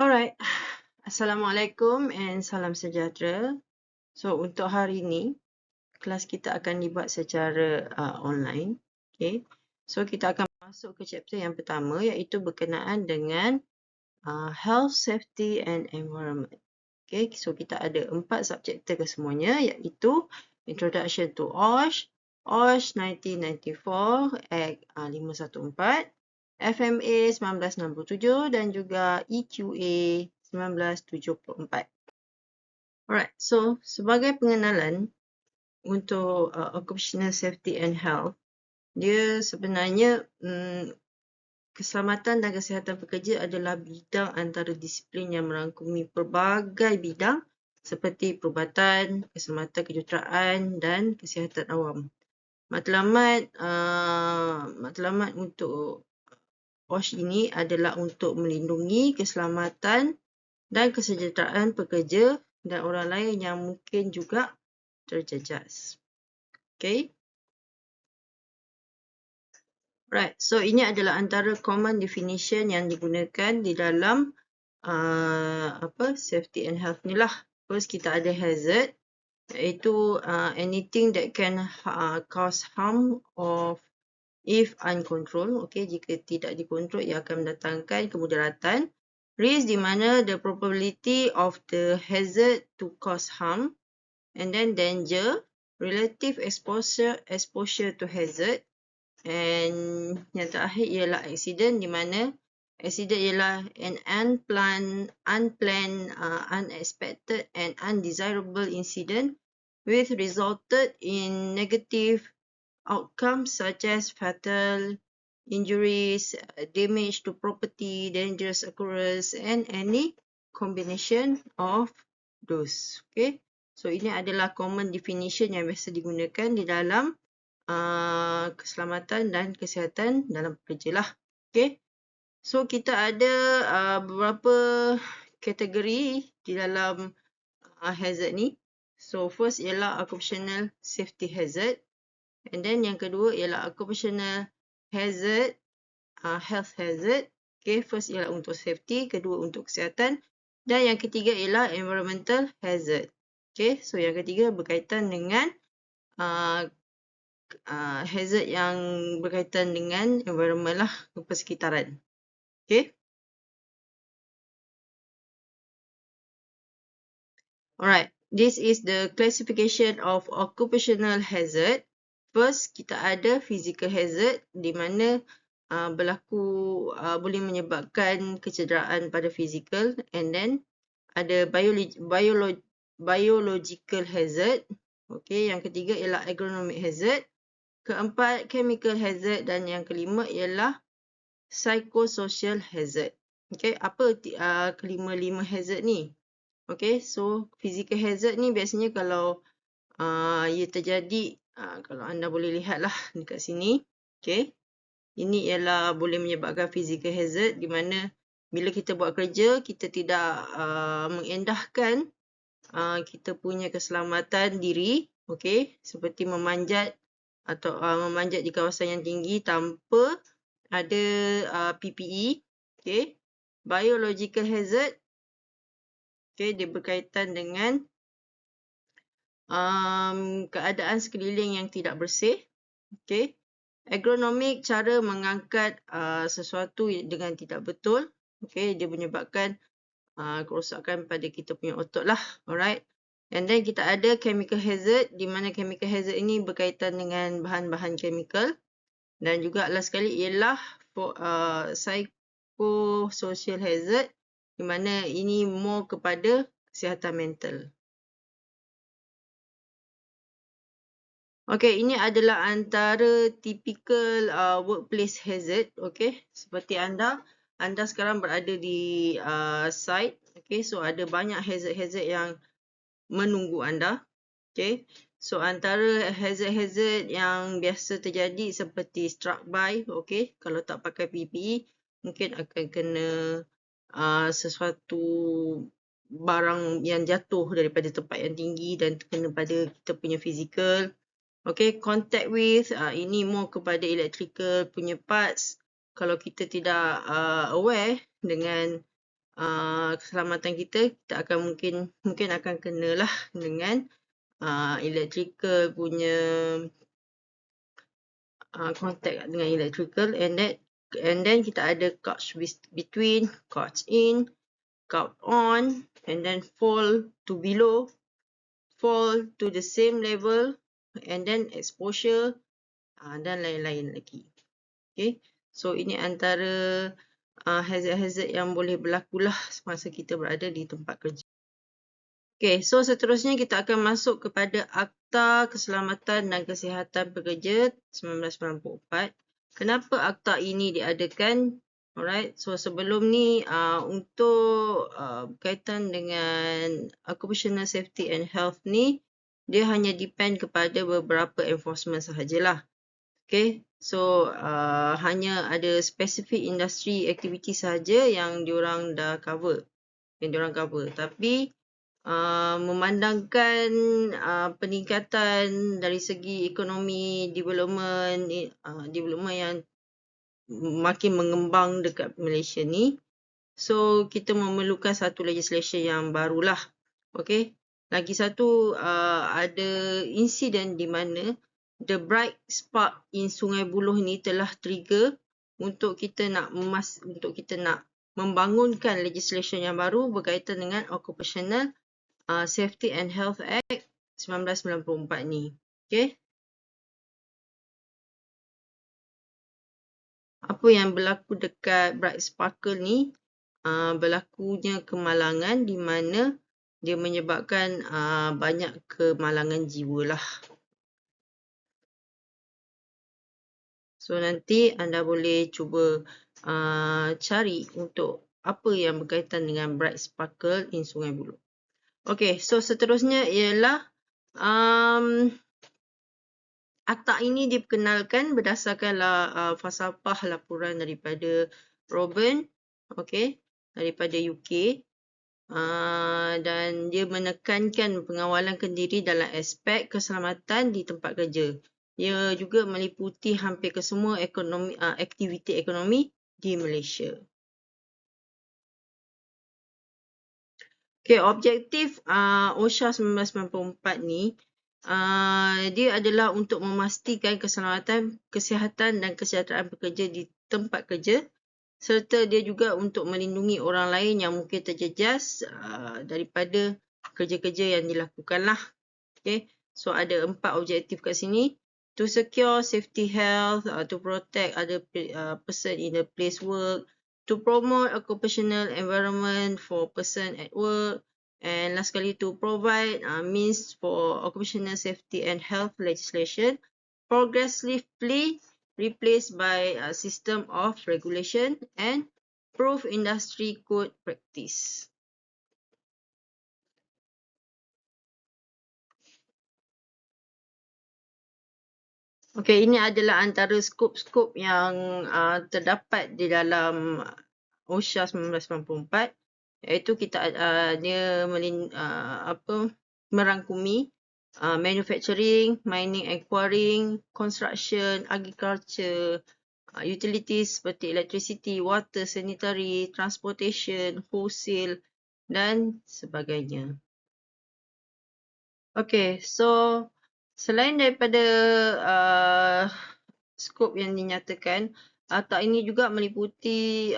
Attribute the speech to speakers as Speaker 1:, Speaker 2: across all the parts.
Speaker 1: Alright, Assalamualaikum and salam sejahtera. So, untuk hari ini, kelas kita akan dibuat secara online. Okay. So, kita akan masuk ke chapter yang pertama iaitu berkenaan dengan health, safety and environment. Okay, so kita ada 4 subchapter kesemuanya iaitu Introduction to OSH, OSH 1994, Act 514, FMA 1967 dan juga EQA 1974. Alright, so sebagai pengenalan untuk occupational safety and health, dia sebenarnya keselamatan dan kesihatan pekerja adalah bidang antara disiplin yang merangkumi pelbagai bidang seperti perubatan, keselamatan kejuruteraan dan kesihatan awam. Matlamat untuk OSH ini adalah untuk melindungi keselamatan dan kesejahteraan pekerja dan orang lain yang mungkin juga terjejas. Okay. Right, so ini adalah antara common definition yang digunakan di dalam safety and health ni lah. First, kita ada hazard, iaitu anything that can cause harm of if uncontrolled. Okay, jika tidak dikontrol, ia akan mendatangkan kemudaratan. Risk, di mana the probability of the hazard to cause harm. And then danger, relative exposure to hazard. And yang terakhir ialah accident, di mana accident ialah an unplanned, unexpected and undesirable incident which resulted in negative outcomes such as fatal injuries, damage to property, dangerous occurrence and any combination of those. Okay, so ini adalah common definition yang biasa digunakan di dalam keselamatan dan kesihatan dalam pekerja lah. Okay. So, kita ada beberapa kategori di dalam hazard ni. So, first ialah occupational safety hazard. And then yang kedua ialah occupational hazard, health hazard. Okay, first ialah untuk safety, kedua untuk kesihatan. Dan yang ketiga ialah environmental hazard. Okay, so yang ketiga berkaitan dengan hazard yang berkaitan dengan environment lah, persekitaran. Okay. Alright, this is the classification of occupational hazard. First, kita ada physical hazard di mana berlaku boleh menyebabkan kecederaan pada fizikal, and then ada biological hazard. Okay, yang ketiga ialah agronomic hazard. Keempat, chemical hazard dan yang kelima ialah psychosocial hazard. Okay, apa kelima-lima hazard ni? Okay, so physical hazard ni biasanya kalau ia terjadi, kalau anda boleh lihat lah dekat sini. Okay, ini ialah boleh menyebabkan physical hazard di mana bila kita buat kerja, kita tidak mengendahkan kita punya keselamatan diri. Okay, seperti memanjat atau memanjat di kawasan yang tinggi tanpa ada PPE. Okay. Biological hazard. Okay, dia berkaitan dengan keadaan sekeliling yang tidak bersih. Okay. Agronomic, cara mengangkat sesuatu dengan tidak betul. Okay, dia menyebabkan kerosakan pada kita punya otot lah. Alright. And then kita ada chemical hazard, di mana chemical hazard ini berkaitan dengan bahan-bahan chemical. Dan juga last sekali ialah psychosocial hazard, di mana ini more kepada kesihatan mental. Okay, ini adalah antara typical workplace hazard. Okay, seperti anda sekarang berada di site. Okay, so ada banyak hazard-hazard yang menunggu anda. Okay, so antara hazard-hazard yang biasa terjadi seperti struck by. Okay, kalau tak pakai PPE, mungkin akan kena sesuatu barang yang jatuh daripada tempat yang tinggi dan kena pada kita punya fizikal. Okay, contact with, ini more kepada electrical punya parts. Kalau kita tidak aware dengan keselamatan kita akan mungkin akan kenalah dengan electrical punya contact dengan electrical, and then kita ada couch between, couch in, couch on, and then fall to below, fall to the same level, and then exposure, dan lain-lain lagi. Okay, so ini antara hazard-hazard yang boleh berlaku lah semasa kita berada di tempat kerja. Okay, so seterusnya kita akan masuk kepada Akta Keselamatan dan Kesihatan Pekerja 1994. Kenapa akta ini diadakan? Alright, so sebelum ni untuk berkaitan dengan occupational safety and health ni, dia hanya depend kepada beberapa enforcement sahajalah. Okay, so hanya ada specific industry activity sahaja yang diorang dah cover. Tapi memandangkan peningkatan dari segi ekonomi, development yang makin mengembang dekat Malaysia ni, so kita memerlukan satu legislation yang barulah. Okay, lagi satu ada insiden di mana the bright spark in Sungai Buloh ni telah trigger untuk kita nak membangunkan legislation yang baru berkaitan dengan Occupational Safety and Health Act 1994 ni. Okay. Apa yang berlaku dekat Bright Sparkle ni? Berlakunya kemalangan di mana dia menyebabkan banyak kemalangan jiwa lah. So nanti anda boleh cuba cari untuk apa yang berkaitan dengan Bright Sparkle in Sungai Buloh. Okay, so seterusnya ialah akta ini diperkenalkan berdasarkan falsafah laporan daripada Robin, okay, daripada UK, dan dia menekankan pengawalan kendiri dalam aspek keselamatan di tempat kerja. Ia juga meliputi hampir kesemua aktiviti ekonomi di Malaysia. Okay, objektif OSHA 1994 ni, dia adalah untuk memastikan keselamatan, kesihatan dan kesejahteraan pekerja di tempat kerja, serta dia juga untuk melindungi orang lain yang mungkin terjejas daripada kerja-kerja yang dilakukan lah. Okay, so ada 4 objektif kat sini. To secure safety health, to protect other person in the place work, to promote occupational environment for person at work, and last sekali to provide means for occupational safety and health legislation progressively replaced by a system of regulation and proof industry code practice. Okey, ini adalah antara skop-skop yang terdapat di dalam OSHA 1994, iaitu dia merangkumi manufacturing, mining and quarrying, construction, agriculture, utilities seperti electricity, water, sanitary, transportation, wholesale dan sebagainya. Okey, so selain daripada skop yang dinyatakan, akta ini juga meliputi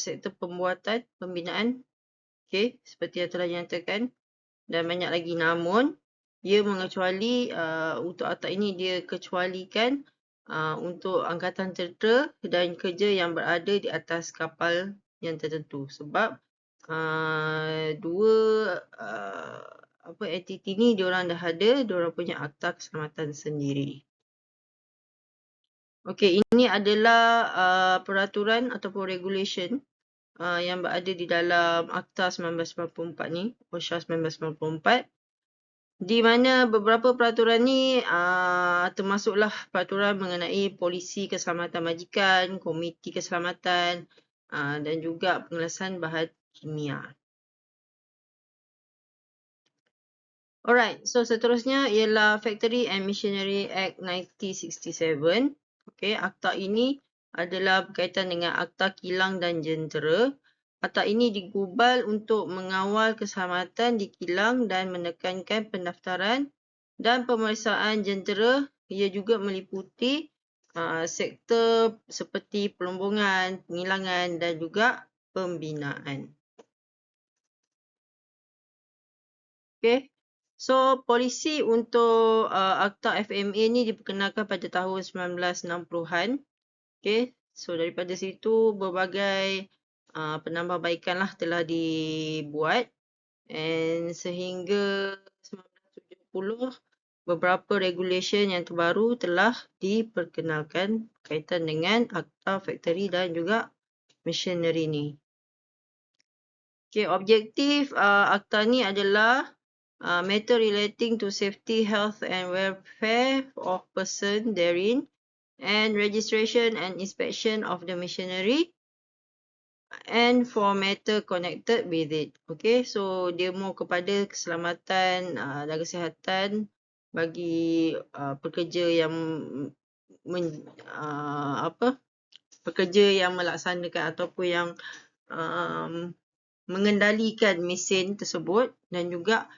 Speaker 1: sektor pembuatan, pembinaan, okay, seperti yang telah dinyatakan, dan banyak lagi. Namun, ia mengecuali, untuk akta ini dia kecualikan untuk angkatan tentera dan kerja yang berada di atas kapal yang tertentu. Sebab dua entiti ni diorang dah ada, diorang punya akta keselamatan sendiri. Okey, ini adalah peraturan ataupun regulation yang berada di dalam Akta 1994 ni, OSHA 1994, di mana beberapa peraturan ni termasuklah peraturan mengenai polisi keselamatan majikan, komiti keselamatan dan juga pengelasan bahan kimia. Alright, so seterusnya ialah Factory and Machinery Act 1967. Okay, akta ini adalah berkaitan dengan akta kilang dan jentera. Akta ini digubal untuk mengawal keselamatan di kilang dan menekankan pendaftaran dan pemeriksaan jentera. Ia juga meliputi sektor seperti pelombongan, penghilangan dan juga pembinaan. Okay. So, polisi untuk Akta FMA ni diperkenalkan pada tahun 1960-an. Okay. So, daripada situ berbagai penambahbaikan lah telah dibuat. And sehingga 1970, beberapa regulation yang terbaru telah diperkenalkan berkaitan dengan Akta Factory dan juga Machinery ni. Okay, objektif Akta ni adalah matter relating to safety, health and welfare of person therein and registration and inspection of the machinery and for matter connected with it. Okay, so dia more kepada keselamatan dan kesihatan bagi pekerja yang pekerja yang melaksanakan ataupun yang mengendalikan mesin tersebut dan juga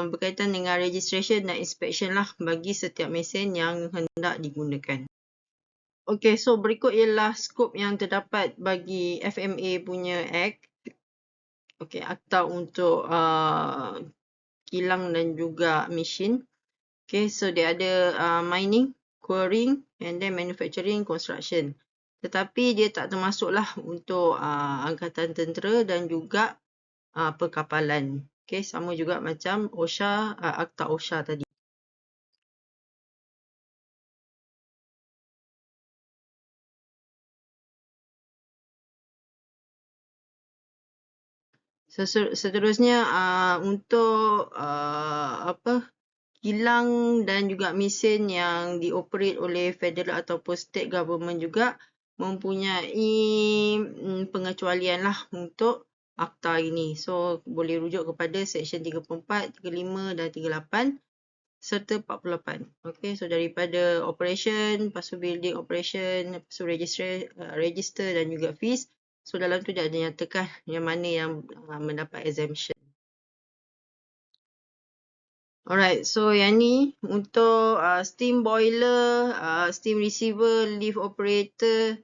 Speaker 1: berkaitan dengan registration dan inspection lah bagi setiap mesin yang hendak digunakan. Okay, so berikut ialah skop yang terdapat bagi FMA punya Act. Okay, akta untuk kilang dan juga mesin. Okay, so dia ada mining, quarrying, and then manufacturing, construction. Tetapi dia tak termasuklah untuk angkatan tentera dan juga perkapalan. Okay, sama juga macam OSHA, Akta OSHA tadi. Seterusnya untuk kilang dan juga mesin yang dioperate oleh federal ataupun state government juga mempunyai pengecualian lah untuk akta ini. So boleh rujuk kepada section 34, 35 dan 38 serta 48. Okay, so daripada operation, lepas tu building operation, lepas tu register dan juga fees. So dalam tu dia ada nyatakan yang mana yang mendapat exemption. Alright, so yang ni untuk steam boiler, steam receiver, lift operator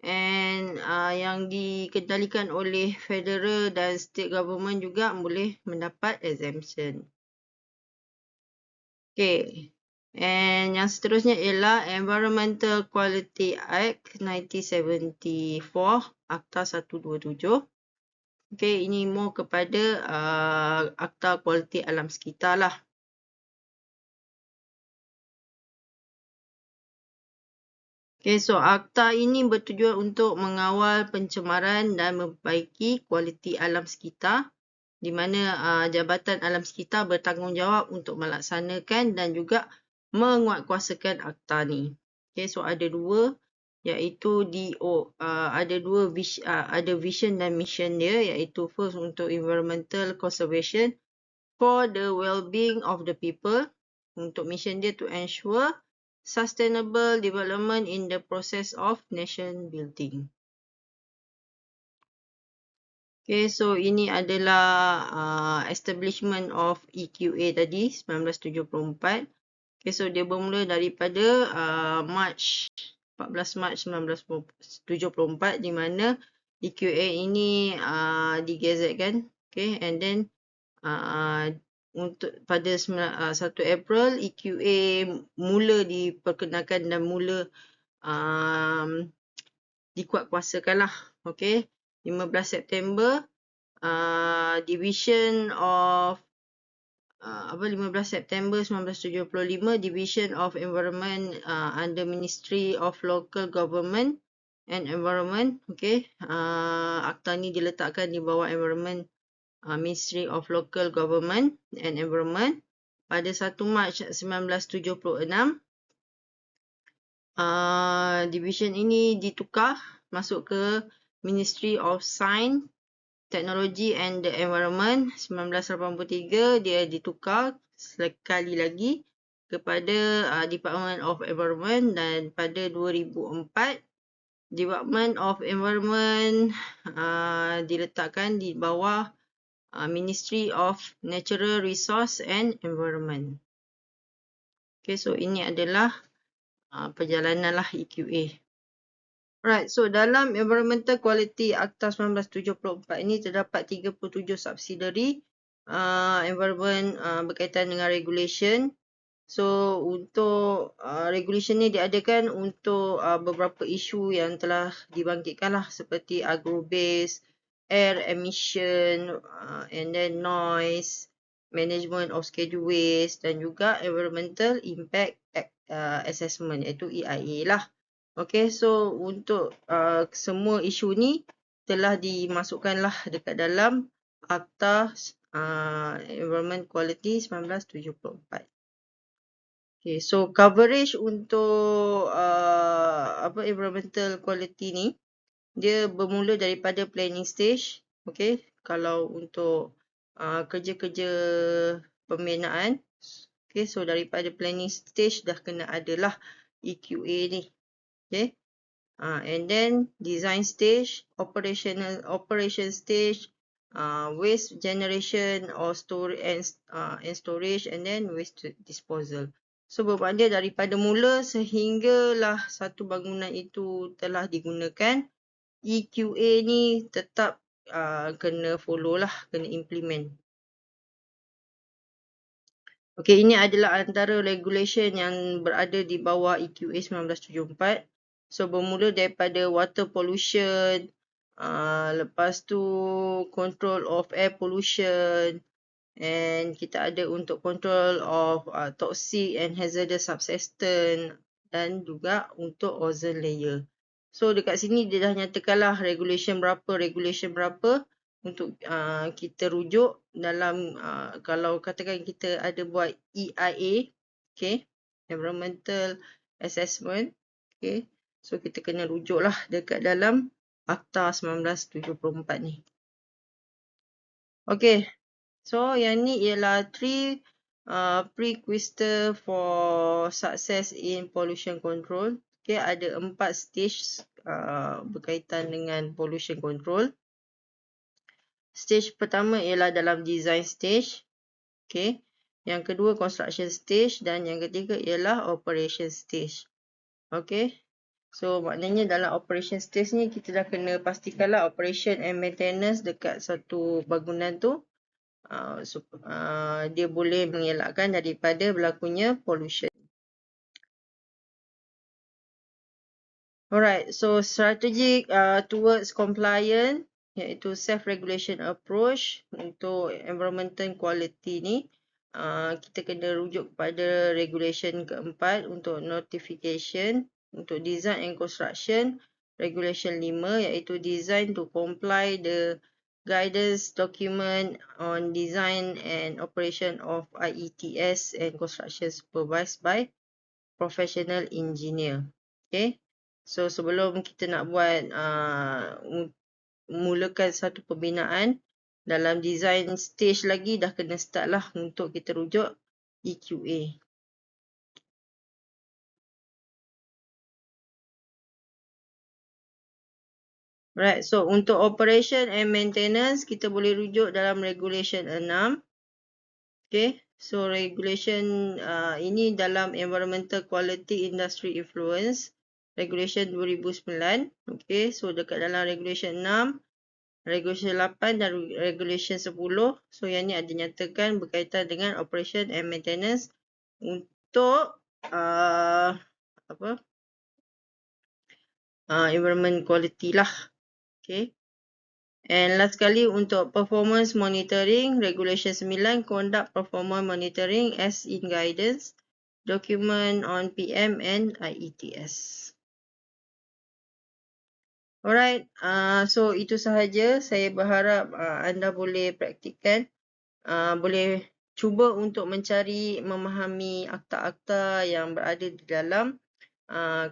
Speaker 1: and yang dikendalikan oleh federal dan state government juga boleh mendapat exemption. Okay, and yang seterusnya ialah Environmental Quality Act 1974, Akta 127. Okay, ini more kepada Akta Kualiti Alam Sekitar lah. Okay, so akta ini bertujuan untuk mengawal pencemaran dan memperbaiki kualiti alam sekitar di mana Jabatan Alam Sekitar bertanggungjawab untuk melaksanakan dan juga menguatkuasakan akta ni. Okay, so ada dua, iaitu ada vision dan mission dia, iaitu first untuk environmental conservation for the well-being of the people. Untuk mission dia to ensure sustainable development in the process of nation building. Okay, so ini adalah establishment of EQA tadi, 1974. Okay, so dia bermula daripada 14 Mac 1974 di mana EQA ini digazetkan. Okay, and then untuk pada 1 April EQA mula diperkenalkan dan mula dikuatkuasakan lah. Okay, 15 September Division of 15 September 1975 Division of Environment under Ministry of Local Government and Environment. Okay, akta ni diletakkan di bawah Environment Ministry of Local Government and Environment. Pada 1 Mac 1976, division ini ditukar masuk ke Ministry of Science, Technology and the Environment. 1983 dia ditukar sekali lagi kepada Department of Environment dan pada 2004 Department of Environment diletakkan di bawah Ministry of Natural Resource and Environment. Okay, so ini adalah perjalanan lah EQA. Right, so dalam Environmental Quality Akta 1974 ini terdapat 37 subsidiary environment berkaitan dengan regulation. So untuk regulation ni diadakan untuk beberapa isu yang telah dibangkitkan lah, seperti agro-based, air emission, and then noise, management of schedule waste dan juga environmental impact assessment, iaitu EIA lah. Okay, so untuk semua isu ni telah dimasukkan lah dekat dalam Akta Environment Quality 1974. Okay, so coverage untuk environmental quality ni, dia bermula daripada planning stage. Okay, kalau untuk kerja-kerja pembinaan, okay, so daripada planning stage dah kena adalah EQA ni. Okay, and then design stage, operation stage, waste generation or storage, and then waste disposal. So bermakna daripada mula sehinggalah satu bangunan itu telah digunakan, EQA ni tetap kena follow lah, kena implement. Okay, ini adalah antara regulation yang berada di bawah EQA 1974. So bermula daripada water pollution, lepas tu control of air pollution, and kita ada untuk control of toxic and hazardous substance dan juga untuk ozone layer. So dekat sini dia dah nyatakanlah regulation berapa untuk kita rujuk dalam kalau katakan kita ada buat EIA, okay, environmental assessment, okay. So kita kena rujuklah dekat dalam Akta 1974 ni. Okay. So, yang ni ialah 3 prerequisite for success in pollution control. Okay, ada 4 stage berkaitan dengan pollution control. Stage pertama ialah dalam design stage. Okay. Yang kedua construction stage dan yang ketiga ialah operation stage. Okay. So, maknanya dalam operation stage ni kita dah kena pastikanlah operation and maintenance dekat satu bangunan tu. Dia boleh mengelakkan daripada berlakunya pollution. Alright, so strategic towards compliance, iaitu self-regulation approach untuk environmental quality ni, kita kena rujuk kepada regulation keempat untuk notification, untuk design and construction, regulation 5 iaitu design to comply the guidance document on design and operation of IETS and construction supervised by professional engineer. Okay. So sebelum kita nak buat mulakan satu pembinaan, dalam design stage lagi dah kena start lah untuk kita rujuk EQA. Right, so untuk operation and maintenance, kita boleh rujuk dalam regulation 6. Okay, so regulation ini dalam Environmental Quality Industry Influence, regulation 2009. Okay, so dekat dalam regulation 6, regulation 8 dan regulation 10. So yang ni ada nyatakan berkaitan dengan operation and maintenance untuk environment quality lah. Okay. And last sekali untuk performance monitoring, regulation 9, conduct performance monitoring as in guidance, document on PM and IETS. Alright, so itu sahaja. Saya berharap anda boleh praktikkan, boleh cuba untuk mencari, memahami akta-akta yang berada di dalam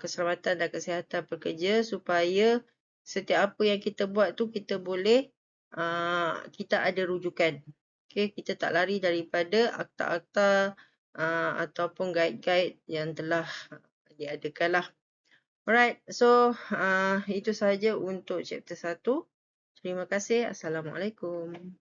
Speaker 1: keselamatan dan kesihatan pekerja supaya setiap apa yang kita buat tu kita boleh, kita ada rujukan. Okay, kita tak lari daripada akta-akta ataupun guide-guide yang telah diadakan lah. Alright, so itu sahaja untuk chapter 1. Terima kasih. Assalamualaikum.